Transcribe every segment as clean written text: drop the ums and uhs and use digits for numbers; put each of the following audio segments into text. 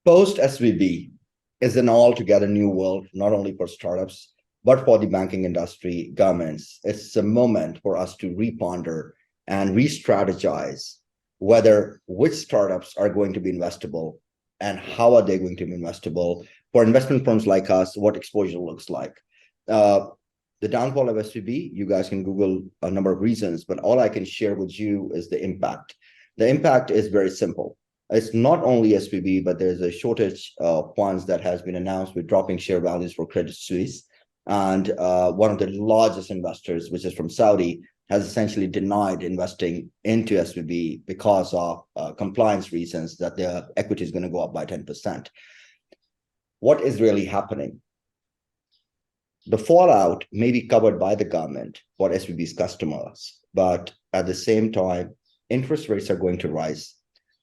Post-SVB is an altogether new world, not only for startups, but for the banking industry, governments. It's a moment for us to reponder and re-strategize whether which startups are going to be investable and how are they going to be investable. For investment firms like us, what exposure looks like. Uh, the downfall of SVB, you guys can Google a number of reasons, but all I can share with you is the impact. The impact is very simple. It's not only SVB, but there's a shortage of funds that has been announced with dropping share values for Credit Suisse. And one of the largest investors, which is from Saudi, has essentially denied investing into SVB because of compliance reasons that their equity is going to go up by 10%. What is really happening? The fallout may be covered by the government for SVB's customers, but at the same time, interest rates are going to rise.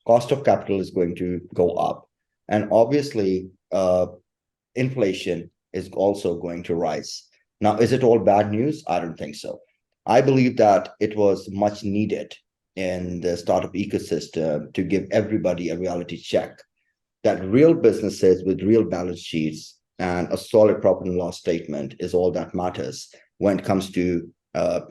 Cost of capital is going to go up. And obviously, inflation is also going to rise. Now, is it all bad news? I don't think so. I believe that it was much needed in the startup ecosystem to give everybody a reality check that real businesses with real balance sheets and a solid profit and loss statement is all that matters when it comes to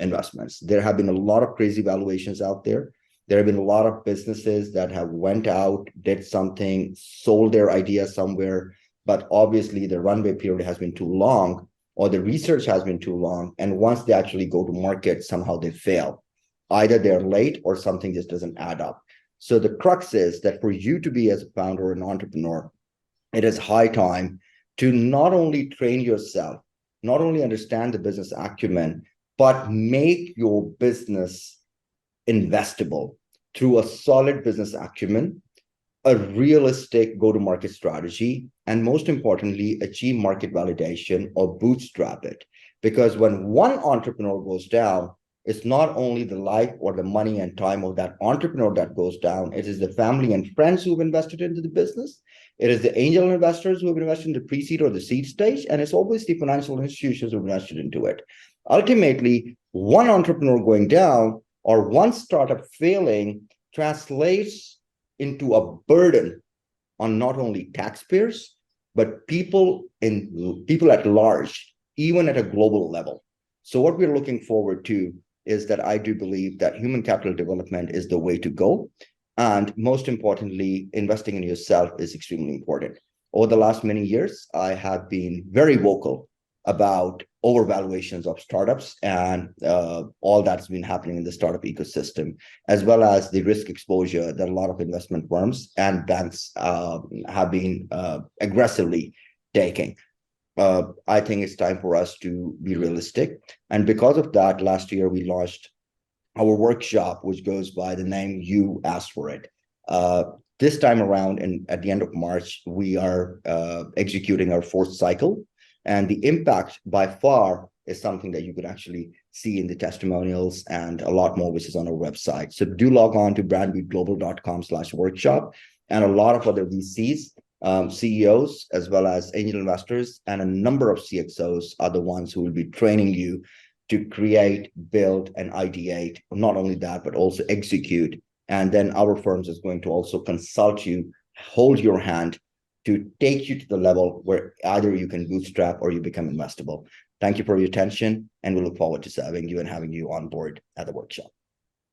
investments. There have been a lot of crazy valuations out there. There have been a lot of businesses that have went out, did something, sold their idea somewhere, but obviously the runway period has been too long or the research has been too long. And once they actually go to market, somehow they fail. Either they're late or something just doesn't add up. So the crux is that for you to be as a founder or an entrepreneur, it is high time to not only train yourself, not only understand the business acumen, but make your business investable through a solid business acumen, a realistic go-to-market strategy, and most importantly, achieve market validation or bootstrap it. Because when one entrepreneur goes down, it's not only the life or the money and time of that entrepreneur that goes down, it is the family and friends who've invested into the business. It is the angel investors who have invested in the pre-seed or the seed stage, and it's always the financial institutions who have invested into it. Ultimately, one entrepreneur going down or one startup failing translates into a burden on not only taxpayers, but people at large, even at a global level. So what we're looking forward to is that I do believe that human capital development is the way to go. And most importantly, investing in yourself is extremely important. Over the last many years, I have been very vocal about overvaluations of startups and all that's been happening in the startup ecosystem, as well as the risk exposure that a lot of investment firms and banks have been aggressively taking. I think it's time for us to be realistic. And because of that, last year we launched our workshop, which goes by the name You Asked For It. This time around, and at the end of March, we are executing our fourth cycle. And the impact by far is something that you could actually see in the testimonials and a lot more, which is on our website. So do log on to brandbeatglobal.com/workshop. And a lot of other VCs, CEOs, as well as angel investors, and a number of CXOs are the ones who will be training you to create, build, and ideate. Not only that, but also execute. And then our firms is going to also consult you, hold your hand, to take you to the level where either you can bootstrap or you become investable. Thank you for your attention, and we look forward to serving you and having you on board at the workshop.